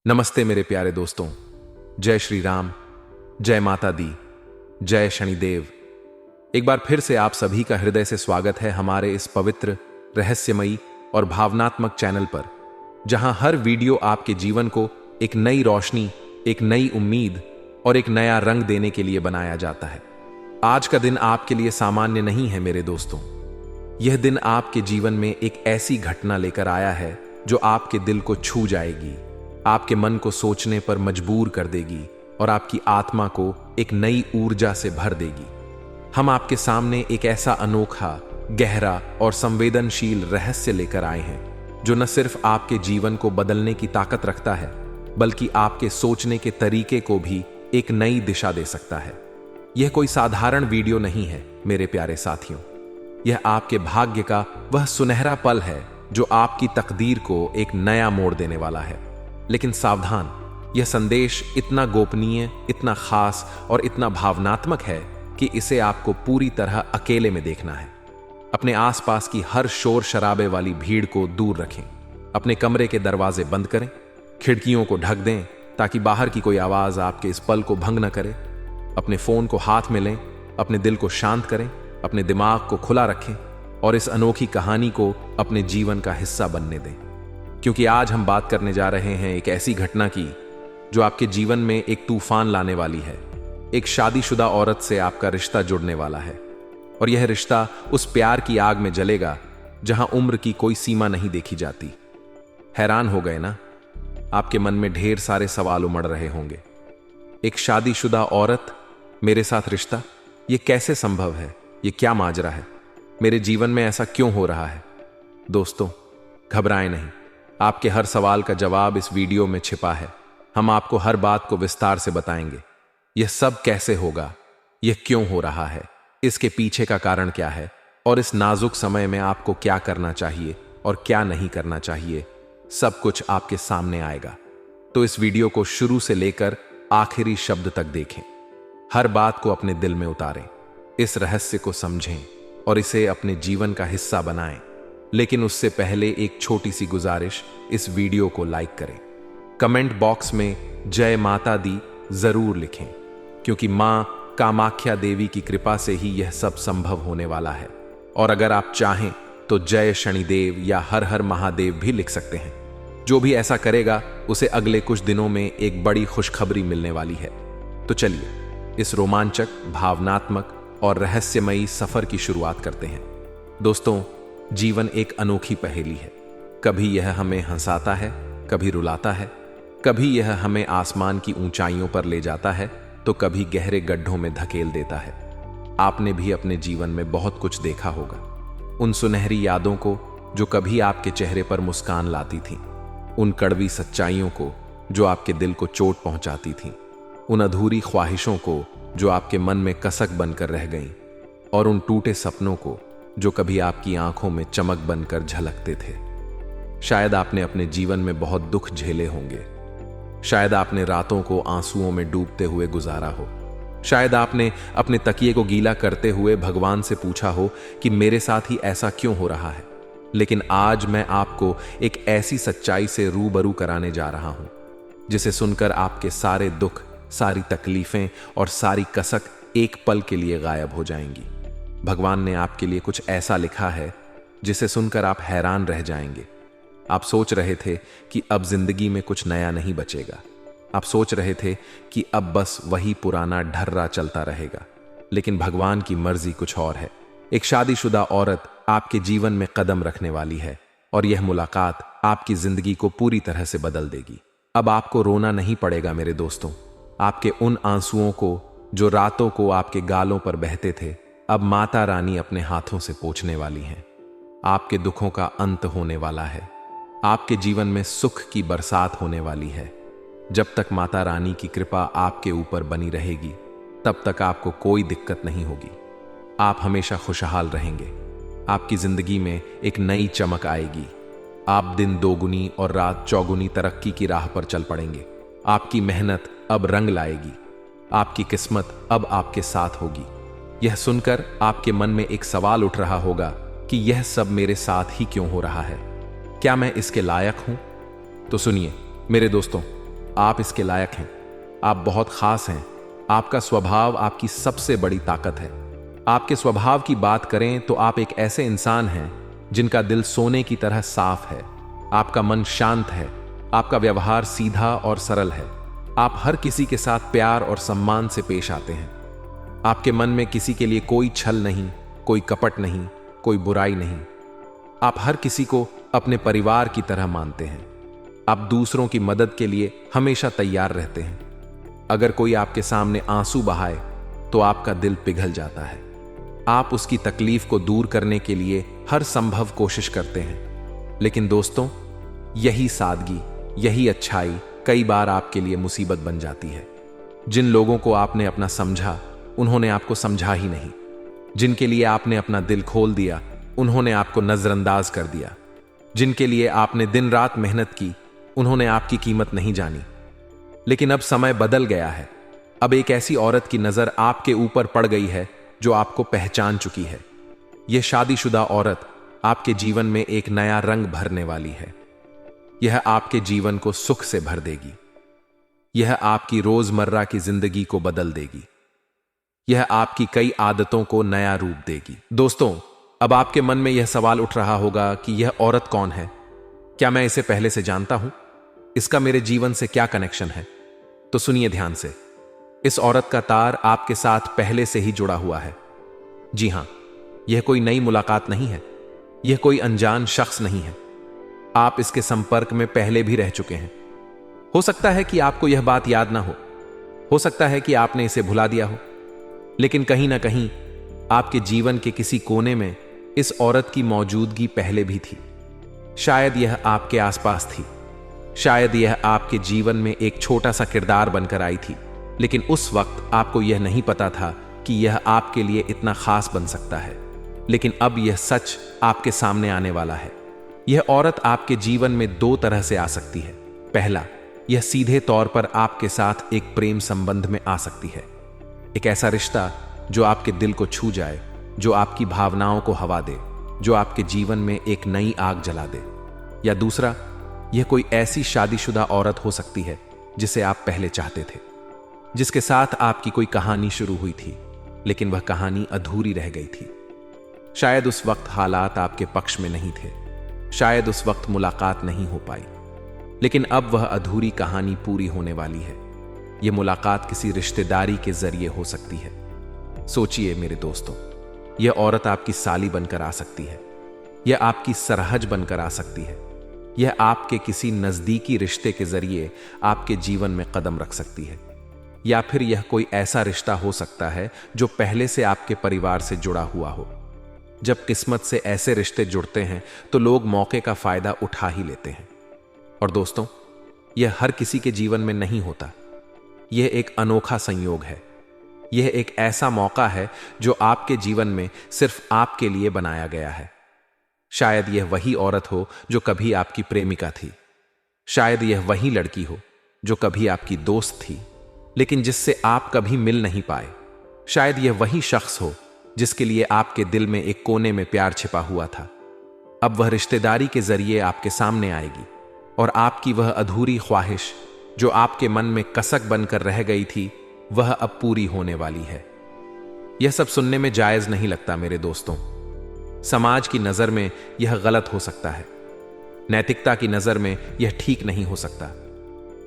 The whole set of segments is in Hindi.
नमस्ते मेरे प्यारे दोस्तों। जय श्री राम, जय माता दी, जय शनिदेव। एक बार फिर से आप सभी का हृदय से स्वागत है हमारे इस पवित्र, रहस्यमयी और भावनात्मक चैनल पर, जहां हर वीडियो आपके जीवन को एक नई रोशनी, एक नई उम्मीद और एक नया रंग देने के लिए बनाया जाता है। आज का दिन आपके लिए सामान्य नहीं है मेरे दोस्तों। यह दिन आपके जीवन में एक ऐसी घटना लेकर आया है जो आपके दिल को छू जाएगी, आपके मन को सोचने पर मजबूर कर देगी और आपकी आत्मा को एक नई ऊर्जा से भर देगी। हम आपके सामने एक ऐसा अनोखा, गहरा और संवेदनशील रहस्य लेकर आए हैं जो न सिर्फ आपके जीवन को बदलने की ताकत रखता है, बल्कि आपके सोचने के तरीके को भी एक नई दिशा दे सकता है। यह कोई साधारण वीडियो नहीं है मेरे प्यारे साथियों। यह आपके भाग्य का वह सुनहरा पल है जो आपकी तकदीर को एक नया मोड़ देने वाला है। लेकिन सावधान, यह संदेश इतना गोपनीय, इतना खास और इतना भावनात्मक है कि इसे आपको पूरी तरह अकेले में देखना है। अपने आसपास की हर शोर शराबे वाली भीड़ को दूर रखें। अपने कमरे के दरवाजे बंद करें, खिड़कियों को ढक दें ताकि बाहर की कोई आवाज आपके इस पल को भंग न करे। अपने फोन को हाथ में लें, अपने दिल को शांत करें, अपने दिमाग को खुला रखें और इस अनोखी कहानी को अपने जीवन का हिस्सा बनने दें। क्योंकि आज हम बात करने जा रहे हैं एक ऐसी घटना की जो आपके जीवन में एक तूफान लाने वाली है। एक शादीशुदा औरत से आपका रिश्ता जुड़ने वाला है और यह रिश्ता उस प्यार की आग में जलेगा जहां उम्र की कोई सीमा नहीं देखी जाती। हैरान हो गए ना? आपके मन में ढेर सारे सवाल उमड़ रहे होंगे। एक शादीशुदा औरत, मेरे साथ रिश्ता, यह कैसे संभव है? यह क्या माजरा है? मेरे जीवन में ऐसा क्यों हो रहा है? दोस्तों, घबराएं नहीं। आपके हर सवाल का जवाब इस वीडियो में छिपा है। हम आपको हर बात को विस्तार से बताएंगे। यह सब कैसे होगा, यह क्यों हो रहा है, इसके पीछे का कारण क्या है और इस नाजुक समय में आपको क्या करना चाहिए और क्या नहीं करना चाहिए, सब कुछ आपके सामने आएगा। तो इस वीडियो को शुरू से लेकर आखिरी शब्द तक देखें। हर बात को अपने दिल में उतारें, इस रहस्य को समझें और इसे अपने जीवन का हिस्सा बनाएं। लेकिन उससे पहले एक छोटी सी गुजारिश, इस वीडियो को लाइक करें। कमेंट बॉक्स में जय माता दी जरूर लिखें, क्योंकि मां कामाख्या देवी की कृपा से ही यह सब संभव होने वाला है। और अगर आप चाहें तो जय शनिदेव या हर हर महादेव भी लिख सकते हैं। जो भी ऐसा करेगा उसे अगले कुछ दिनों में एक बड़ी खुशखबरी मिलने वाली है। तो चलिए इस रोमांचक, भावनात्मक और रहस्यमयी सफर की शुरुआत करते हैं। दोस्तों, जीवन एक अनोखी पहेली है। कभी यह हमें हंसाता है, कभी रुलाता है, कभी यह हमें आसमान की ऊंचाइयों पर ले जाता है तो कभी गहरे गड्ढों में धकेल देता है। आपने भी अपने जीवन में बहुत कुछ देखा होगा। उन सुनहरी यादों को जो कभी आपके चेहरे पर मुस्कान लाती थीं, उन कड़वी सच्चाइयों को जो आपके दिल को चोट पहुंचाती थीं, उन अधूरी ख्वाहिशों को जो आपके मन में कसक बनकर रह गईं, और उन टूटे सपनों को जो कभी आपकी आंखों में चमक बनकर झलकते थे। शायद आपने अपने जीवन में बहुत दुख झेले होंगे। शायद आपने रातों को आंसुओं में डूबते हुए गुजारा हो। शायद आपने अपने तकिए को गीला करते हुए भगवान से पूछा हो कि मेरे साथ ही ऐसा क्यों हो रहा है। लेकिन आज मैं आपको एक ऐसी सच्चाई से रूबरू कराने जा रहा हूं जिसे सुनकर आपके सारे दुख, सारी तकलीफें और सारी कसक एक पल के लिए गायब हो जाएंगी। भगवान ने आपके लिए कुछ ऐसा लिखा है जिसे सुनकर आप हैरान रह जाएंगे। आप सोच रहे थे कि अब जिंदगी में कुछ नया नहीं बचेगा। आप सोच रहे थे कि अब बस वही पुराना ढर्रा चलता रहेगा। लेकिन भगवान की मर्जी कुछ और है। एक शादीशुदा औरत आपके जीवन में कदम रखने वाली है और यह मुलाकात आपकी जिंदगी को पूरी तरह से बदल देगी। अब आपको रोना नहीं पड़ेगा मेरे दोस्तों। आपके उन आंसुओं को जो रातों को आपके गालों पर बहते थे, अब माता रानी अपने हाथों से पोंछने वाली हैं। आपके दुखों का अंत होने वाला है। आपके जीवन में सुख की बरसात होने वाली है। जब तक माता रानी की कृपा आपके ऊपर बनी रहेगी, तब तक आपको कोई दिक्कत नहीं होगी। आप हमेशा खुशहाल रहेंगे। आपकी जिंदगी में एक नई चमक आएगी। आप दिन दोगुनी और रात चौगुनी तरक्की की राह पर चल पड़ेंगे। आपकी मेहनत अब रंग लाएगी। आपकी किस्मत अब आपके साथ होगी। यह सुनकर आपके मन में एक सवाल उठ रहा होगा कि यह सब मेरे साथ ही क्यों हो रहा है? क्या मैं इसके लायक हूं? तो सुनिए मेरे दोस्तों, आप इसके लायक हैं। आप बहुत खास हैं। आपका स्वभाव आपकी सबसे बड़ी ताकत है। आपके स्वभाव की बात करें तो आप एक ऐसे इंसान हैं जिनका दिल सोने की तरह साफ है। आपका मन शांत है। आपका व्यवहार सीधा और सरल है। आप हर किसी के साथ प्यार और सम्मान से पेश आते हैं। आपके मन में किसी के लिए कोई छल नहीं, कोई कपट नहीं, कोई बुराई नहीं। आप हर किसी को अपने परिवार की तरह मानते हैं। आप दूसरों की मदद के लिए हमेशा तैयार रहते हैं। अगर कोई आपके सामने आंसू बहाए तो आपका दिल पिघल जाता है। आप उसकी तकलीफ को दूर करने के लिए हर संभव कोशिश करते हैं। लेकिन दोस्तों, यही सादगी, यही अच्छाई कई बार आपके लिए मुसीबत बन जाती है। जिन लोगों को आपने अपना समझा, उन्होंने आपको समझा ही नहीं। जिनके लिए आपने अपना दिल खोल दिया, उन्होंने आपको नजरअंदाज कर दिया। जिनके लिए आपने दिन रात मेहनत की, उन्होंने आपकी कीमत नहीं जानी। लेकिन अब समय बदल गया है। अब एक ऐसी औरत की नजर आपके ऊपर पड़ गई है जो आपको पहचान चुकी है। यह शादीशुदा औरत आपके जीवन में एक नया रंग भरने वाली है। यह आपके जीवन को सुख से भर देगी। यह आपकी रोजमर्रा की जिंदगी को बदल देगी। यह आपकी कई आदतों को नया रूप देगी। दोस्तों, अब आपके मन में यह सवाल उठ रहा होगा कि यह औरत कौन है? क्या मैं इसे पहले से जानता हूं? इसका मेरे जीवन से क्या कनेक्शन है? तो सुनिए ध्यान से। इस औरत का तार आपके साथ पहले से ही जुड़ा हुआ है। जी हां, यह कोई नई मुलाकात नहीं है। यह कोई अनजान शख्स नहीं है। आप इसके संपर्क में पहले भी रह चुके हैं। हो सकता है कि आपको यह बात याद ना हो सकता है कि आपने इसे भुला दिया हो, लेकिन कहीं ना कहीं आपके जीवन के किसी कोने में इस औरत की मौजूदगी पहले भी थी। शायद यह आपके आसपास थी। शायद यह आपके जीवन में एक छोटा सा किरदार बनकर आई थी, लेकिन उस वक्त आपको यह नहीं पता था कि यह आपके लिए इतना खास बन सकता है। लेकिन अब यह सच आपके सामने आने वाला है। यह औरत आपके जीवन में दो तरह से आ सकती है। पहला, यह सीधे तौर पर आपके साथ एक प्रेम संबंध में आ सकती है। एक ऐसा रिश्ता जो आपके दिल को छू जाए, जो आपकी भावनाओं को हवा दे, जो आपके जीवन में एक नई आग जला दे। या दूसरा, यह कोई ऐसी शादीशुदा औरत हो सकती है जिसे आप पहले चाहते थे, जिसके साथ आपकी कोई कहानी शुरू हुई थी, लेकिन वह कहानी अधूरी रह गई थी। शायद उस वक्त हालात आपके पक्ष में नहीं थे। शायद उस वक्त मुलाकात नहीं हो पाई, लेकिन अब वह अधूरी कहानी पूरी होने वाली है। यह मुलाकात किसी रिश्तेदारी के जरिए हो सकती है। सोचिए मेरे दोस्तों, यह औरत आपकी साली बनकर आ सकती है। यह आपकी सरहज बनकर आ सकती है। यह आपके किसी नजदीकी रिश्ते के जरिए आपके जीवन में कदम रख सकती है। या फिर यह कोई ऐसा रिश्ता हो सकता है जो पहले से आपके परिवार से जुड़ा हुआ हो। जब किस्मत से ऐसे रिश्ते जुड़ते हैं तो लोग मौके का फायदा उठा ही लेते हैं। और दोस्तों, यह हर किसी के जीवन में नहीं होता। यह एक अनोखा संयोग है। यह एक ऐसा मौका है जो आपके जीवन में सिर्फ आपके लिए बनाया गया है। शायद यह वही औरत हो जो कभी आपकी प्रेमिका थी। शायद यह वही लड़की हो जो कभी आपकी दोस्त थी, लेकिन जिससे आप कभी मिल नहीं पाए। शायद यह वही शख्स हो जिसके लिए आपके दिल में एक कोने में प्यार छिपा हुआ था। अब वह रिश्तेदारी के जरिए आपके सामने आएगी और आपकी वह अधूरी ख्वाहिश जो आपके मन में कसक बनकर रह गई थी, वह अब पूरी होने वाली है। यह सब सुनने में जायज नहीं लगता मेरे दोस्तों। समाज की नजर में यह गलत हो सकता है। नैतिकता की नजर में यह ठीक नहीं हो सकता।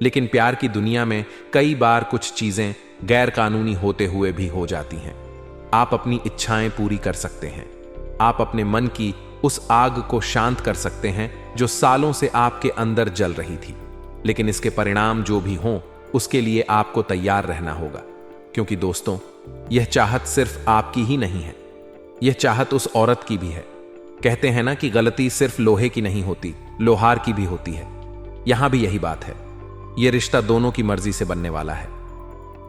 लेकिन प्यार की दुनिया में कई बार कुछ चीजें गैर कानूनी होते हुए भी हो जाती हैं। आप अपनी इच्छाएं पूरी कर सकते हैं। आप अपने मन की उस आग को शांत कर सकते हैं जो सालों से आपके अंदर जल रही थी। लेकिन इसके परिणाम जो भी हों, उसके लिए आपको तैयार रहना होगा, क्योंकि दोस्तों, यह चाहत सिर्फ आपकी ही नहीं है। यह चाहत उस औरत की भी है। कहते हैं ना कि गलती सिर्फ लोहे की नहीं होती, लोहार की भी होती है। यहां भी यही बात है। यह रिश्ता दोनों की मर्जी से बनने वाला है।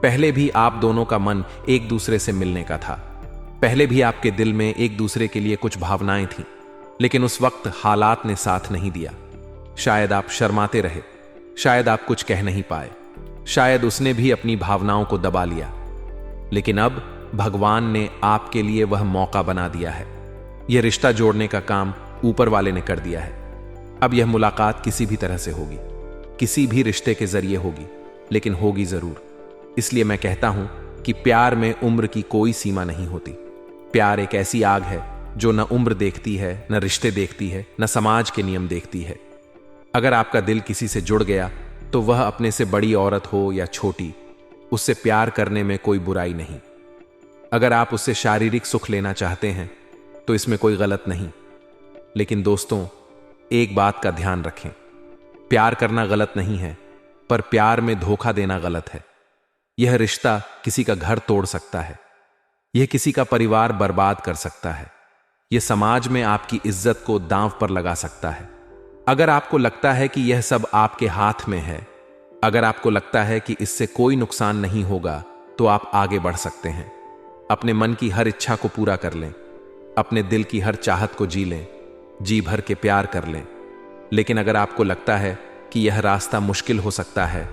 पहले भी आप दोनों का मन एक दूसरे से मिलने का था। पहले भी आपके दिल में एक दूसरे के लिए कुछ भावनाएं थीं, लेकिन उस वक्त हालात ने साथ नहीं दिया। शायद आप शर्माते रहे, शायद आप कुछ कह नहीं पाए, शायद उसने भी अपनी भावनाओं को दबा लिया। लेकिन अब भगवान ने आपके लिए वह मौका बना दिया है। यह रिश्ता जोड़ने का काम ऊपर वाले ने कर दिया है। अब यह मुलाकात किसी भी तरह से होगी, किसी भी रिश्ते के जरिए होगी, लेकिन होगी जरूर। इसलिए मैं कहता हूं कि प्यार में उम्र की कोई सीमा नहीं होती। प्यार एक ऐसी आग है जो न उम्र देखती है, न रिश्ते देखती है, न समाज के नियम देखती है। अगर आपका दिल किसी से जुड़ गया तो वह अपने से बड़ी औरत हो या छोटी, उससे प्यार करने में कोई बुराई नहीं। अगर आप उससे शारीरिक सुख लेना चाहते हैं तो इसमें कोई गलत नहीं। लेकिन दोस्तों, एक बात का ध्यान रखें, प्यार करना गलत नहीं है, पर प्यार में धोखा देना गलत है। यह रिश्ता किसी का घर तोड़ सकता है, यह किसी का परिवार बर्बाद कर सकता है, यह समाज में आपकी इज्जत को दांव पर लगा सकता है। अगर आपको लगता है कि यह सब आपके हाथ में है, अगर आपको लगता है कि इससे कोई नुकसान नहीं होगा, तो आप आगे बढ़ सकते हैं। अपने मन की हर इच्छा को पूरा कर लें, अपने दिल की हर चाहत को जी लें, जी भर के प्यार कर लें। लेकिन अगर आपको लगता है कि यह रास्ता मुश्किल हो सकता है,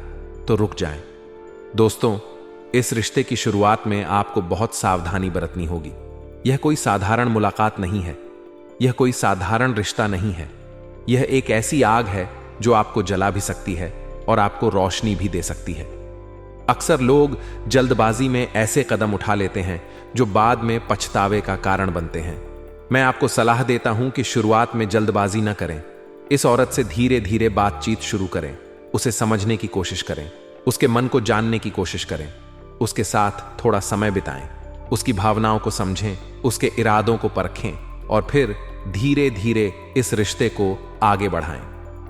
तो रुक जाएं। दोस्तों, इस रिश्ते की शुरुआत में आपको बहुत सावधानी बरतनी होगी। यह कोई साधारण मुलाकात नहीं है, यह कोई साधारण रिश्ता नहीं है। यह एक ऐसी आग है जो आपको जला भी सकती है और आपको रोशनी भी दे सकती है। अक्सर लोग जल्दबाजी में ऐसे कदम उठा लेते हैं जो बाद में पछतावे का कारण बनते हैं। मैं आपको सलाह देता हूं कि शुरुआत में जल्दबाजी न करें। इस औरत से धीरे धीरे बातचीत शुरू करें, उसे समझने की कोशिश करें, उसके मन को जानने की कोशिश करें, उसके साथ थोड़ा समय बिताएं, उसकी भावनाओं को समझें, उसके इरादों को परखें और फिर धीरे धीरे इस रिश्ते को आगे बढ़ाएं।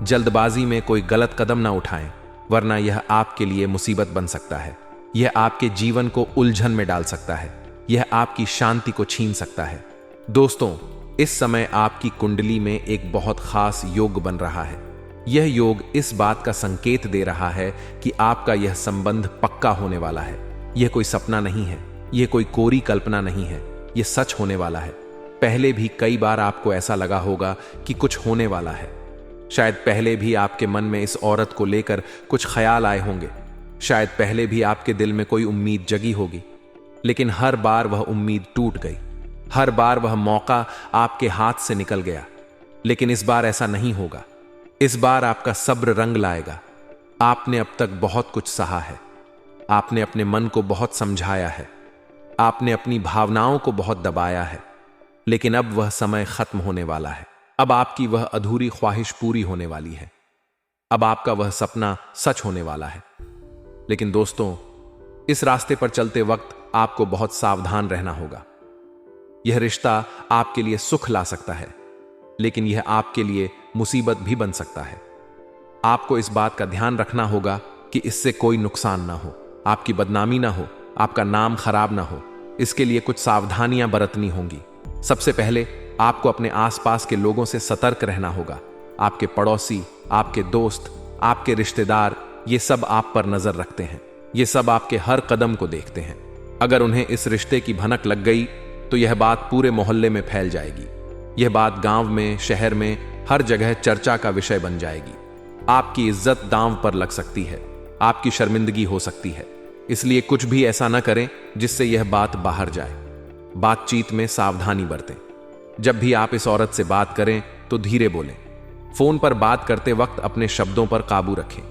जल्दबाजी में कोई गलत कदम ना उठाएं, वरना यह आपके लिए मुसीबत बन सकता है। यह आपके जीवन को उलझन में डाल सकता है, यह आपकी शांति को छीन सकता है। दोस्तों, इस समय आपकी कुंडली में एक बहुत खास योग बन रहा है। यह योग इस बात का संकेत दे रहा है कि आपका यह संबंध पक्का होने वाला है। यह कोई सपना नहीं है, यह कोई कोरी कल्पना नहीं है, यह सच होने वाला है। पहले भी कई बार आपको ऐसा लगा होगा कि कुछ होने वाला है। शायद पहले भी आपके मन में इस औरत को लेकर कुछ ख्याल आए होंगे, शायद पहले भी आपके दिल में कोई उम्मीद जगी होगी, लेकिन हर बार वह उम्मीद टूट गई, हर बार वह मौका आपके हाथ से निकल गया। लेकिन इस बार ऐसा नहीं होगा। इस बार आपका सब्र रंग लाएगा। आपने अब तक बहुत कुछ सहा है, आपने अपने मन को बहुत समझाया है, आपने अपनी भावनाओं को बहुत दबाया है, लेकिन अब वह समय खत्म होने वाला है। अब आपकी वह अधूरी ख्वाहिश पूरी होने वाली है। अब आपका वह सपना सच होने वाला है। लेकिन दोस्तों, इस रास्ते पर चलते वक्त आपको बहुत सावधान रहना होगा। यह रिश्ता आपके लिए सुख ला सकता है, लेकिन यह आपके लिए मुसीबत भी बन सकता है। आपको इस बात का ध्यान रखना होगा कि इससे कोई नुकसान ना हो, आपकी बदनामी ना हो, आपका नाम खराब ना हो। इसके लिए कुछ सावधानियां बरतनी होंगी। सबसे पहले आपको अपने आसपास के लोगों से सतर्क रहना होगा। आपके पड़ोसी, आपके दोस्त, आपके रिश्तेदार, ये सब आप पर नजर रखते हैं। ये सब आपके हर कदम को देखते हैं। अगर उन्हें इस रिश्ते की भनक लग गई तो यह बात पूरे मोहल्ले में फैल जाएगी। यह बात गांव में, शहर में, हर जगह चर्चा का विषय बन जाएगी। आपकी इज्जत दांव पर लग सकती है, आपकी शर्मिंदगी हो सकती है। इसलिए कुछ भी ऐसा न करें जिससे यह बात बाहर जाए। बातचीत में सावधानी बरतें। जब भी आप इस औरत से बात करें तो धीरे बोलें। फोन पर बात करते वक्त अपने शब्दों पर काबू रखें।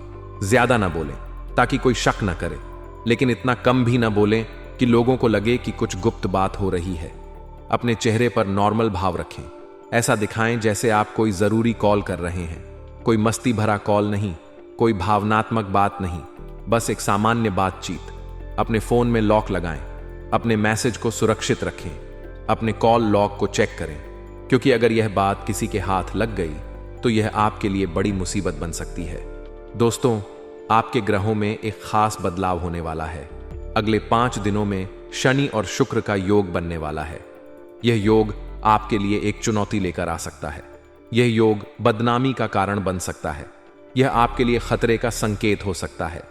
ज्यादा ना बोलें ताकि कोई शक न करे, लेकिन इतना कम भी ना बोलें कि लोगों को लगे कि कुछ गुप्त बात हो रही है। अपने चेहरे पर नॉर्मल भाव रखें। ऐसा दिखाएं जैसे आप कोई जरूरी कॉल कर रहे हैं। कोई मस्ती भरा कॉल नहीं, कोई भावनात्मक बात नहीं, बस एक सामान्य बातचीत। अपने फोन में लॉक लगाएं, अपने मैसेज को सुरक्षित रखें, अपने कॉल लॉग को चेक करें, क्योंकि अगर यह बात किसी के हाथ लग गई तो यह आपके लिए बड़ी मुसीबत बन सकती है। दोस्तों, आपके ग्रहों में एक खास बदलाव होने वाला है। अगले 5 दिनों में शनि और शुक्र का योग बनने वाला है। यह योग आपके लिए एक चुनौती लेकर आ सकता है। यह योग बदनामी का कारण बन सकता है। यह आपके लिए खतरे का संकेत हो सकता है।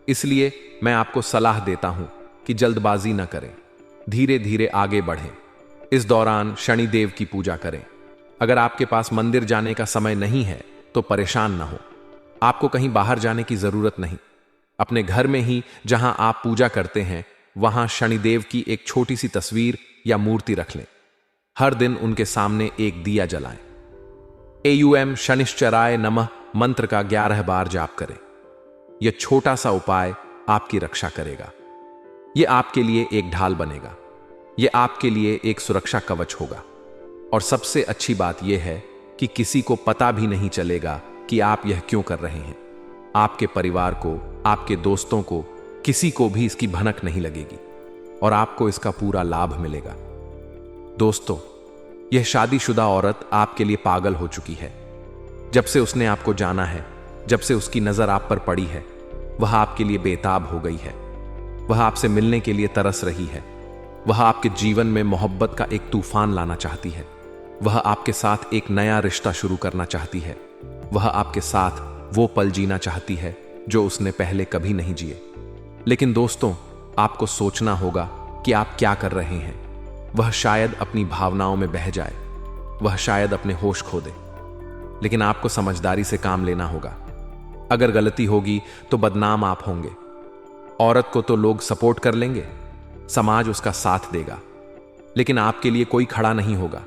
इसलिए मैं आपको सलाह देता हूं कि जल्दबाजी न करें, धीरे धीरे आगे बढ़ें। इस दौरान शनिदेव की पूजा करें। अगर आपके पास मंदिर जाने का समय नहीं है तो परेशान न हो। आपको कहीं बाहर जाने की जरूरत नहीं। अपने घर में ही जहां आप पूजा करते हैं वहां शनिदेव की एक छोटी सी तस्वीर या मूर्ति रख लें। हर दिन उनके सामने एक दिया जलाएं। एयूएम शनिश्चराय नमः मंत्र का 11 बार जाप करें। यह छोटा सा उपाय आपकी रक्षा करेगा। यह आपके लिए एक ढाल बनेगा। यह आपके लिए एक सुरक्षा कवच होगा। और सबसे अच्छी बात यह है कि किसी को पता भी नहीं चलेगा कि आप यह क्यों कर रहे हैं। आपके परिवार को, आपके दोस्तों को, किसी को भी इसकी भनक नहीं लगेगी और आपको इसका पूरा लाभ मिलेगा। दोस्तों, यह शादीशुदा औरत आपके लिए पागल हो चुकी है। जब से उसने आपको जाना है, जब से उसकी नजर आप पर पड़ी है, वह आपके लिए बेताब हो गई है। वह आपसे मिलने के लिए तरस रही है। वह आपके जीवन में मोहब्बत का एक तूफान लाना चाहती है। वह आपके साथ एक नया रिश्ता शुरू करना चाहती है। वह आपके साथ वो पल जीना चाहती है जो उसने पहले कभी नहीं जिए। लेकिन दोस्तों, आपको सोचना होगा कि आप क्या कर रहे हैं। वह शायद अपनी भावनाओं में बह जाए, वह शायद अपने होश खो दे, लेकिन आपको समझदारी से काम लेना होगा। अगर गलती होगी तो बदनाम आप होंगे। औरत को तो लोग सपोर्ट कर लेंगे, समाज उसका साथ देगा, लेकिन आपके लिए कोई खड़ा नहीं होगा।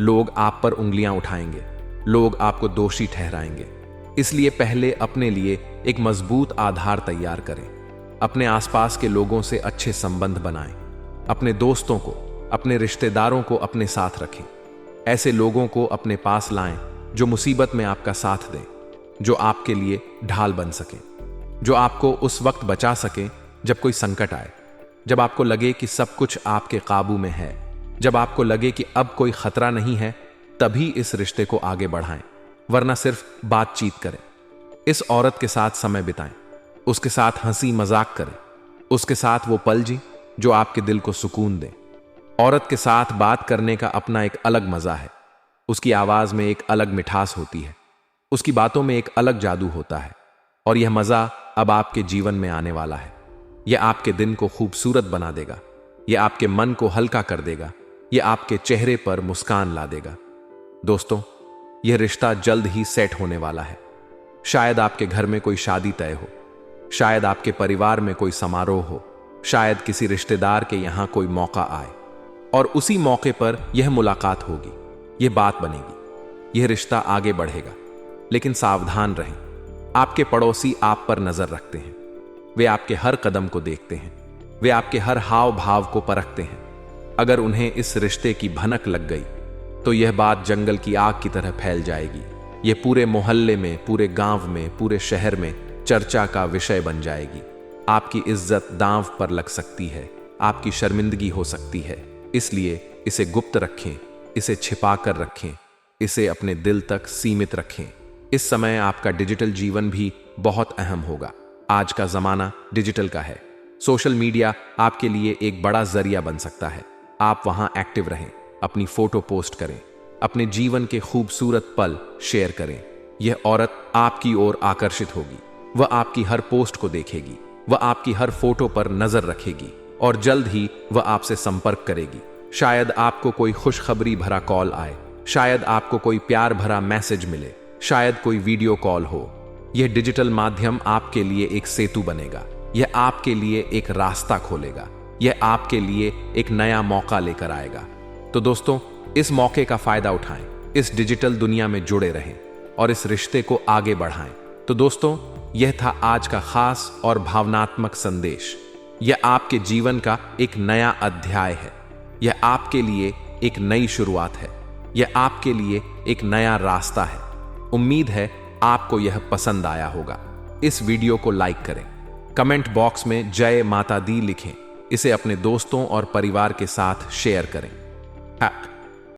लोग आप पर उंगलियां उठाएंगे, लोग आपको दोषी ठहराएंगे। इसलिए पहले अपने लिए एक मजबूत आधार तैयार करें। अपने आसपास के लोगों से अच्छे संबंध बनाएं। अपने दोस्तों को, अपने रिश्तेदारों को अपने साथ रखें। ऐसे लोगों को अपने पास लाएं जो मुसीबत में आपका साथ दें, जो आपके लिए ढाल बन सकें, जो आपको उस वक्त बचा सकें जब कोई संकट आए, जब आपको लगे कि सब कुछ आपके काबू में है, जब आपको लगे कि अब कोई खतरा नहीं है, तभी इस रिश्ते को आगे बढ़ाएं, वरना सिर्फ बातचीत करें। इस औरत के साथ समय बिताएं, उसके साथ हंसी मजाक करें, उसके साथ वो पल जी जो आपके दिल को सुकून दें। औरत के साथ बात करने का अपना एक अलग मजा है। उसकी आवाज में एक अलग मिठास होती है, उसकी बातों में एक अलग जादू होता है, और यह मजा अब आपके जीवन में आने वाला है। यह आपके दिन को खूबसूरत बना देगा, यह आपके मन को हल्का कर देगा, यह आपके चेहरे पर मुस्कान ला देगा। दोस्तों, यह रिश्ता जल्द ही सेट होने वाला है। शायद आपके घर में कोई शादी तय हो, शायद आपके परिवार में कोई समारोह हो, शायद किसी रिश्तेदार के यहां कोई मौका आए, और उसी मौके पर यह मुलाकात होगी, यह बात बनेगी, यह रिश्ता आगे बढ़ेगा। लेकिन सावधान रहें, आपके पड़ोसी आप पर नजर रखते हैं। वे आपके हर कदम को देखते हैं, वे आपके हर हाव भाव को परखते हैं। अगर उन्हें इस रिश्ते की भनक लग गई तो यह बात जंगल की आग की तरह फैल जाएगी। यह पूरे मोहल्ले में, पूरे गांव में, पूरे शहर में चर्चा का विषय बन जाएगी। आपकी इज्जत दांव पर लग सकती है, आपकी शर्मिंदगी हो सकती है। इसलिए इसे गुप्त रखें, इसे छिपा कर रखें, इसे अपने दिल तक सीमित रखें। इस समय आपका डिजिटल जीवन भी बहुत अहम होगा। आज का जमाना डिजिटल का है। सोशल मीडिया आपके लिए एक बड़ा जरिया बन सकता है। आप वहां एक्टिव रहें, अपनी फोटो पोस्ट करें, अपने जीवन के खूबसूरत पल शेयर करें। यह औरत आपकी ओर आकर्षित होगी, वह आपकी हर पोस्ट को देखेगी, वह आपकी हर फोटो पर नजर रखेगी, और जल्द ही वह आपसे संपर्क करेगी। शायद आपको कोई खुशखबरी भरा कॉल आए, शायद आपको कोई प्यार भरा मैसेज मिले, शायद कोई वीडियो कॉल हो। यह डिजिटल माध्यम आपके लिए एक सेतु बनेगा, यह आपके लिए एक रास्ता खोलेगा, यह आपके लिए एक नया मौका लेकर आएगा। तो दोस्तों, इस मौके का फायदा उठाएं, इस डिजिटल दुनिया में जुड़े रहें और इस रिश्ते को आगे बढ़ाएं। तो दोस्तों, यह था आज का खास और भावनात्मक संदेश। यह आपके जीवन का एक नया अध्याय है, यह आपके लिए एक नई शुरुआत है, यह आपके लिए एक नया रास्ता है। उम्मीद है आपको यह पसंद आया होगा। इस वीडियो को लाइक करें, कमेंट बॉक्स में जय माता दी लिखें, इसे अपने दोस्तों और परिवार के साथ शेयर करें।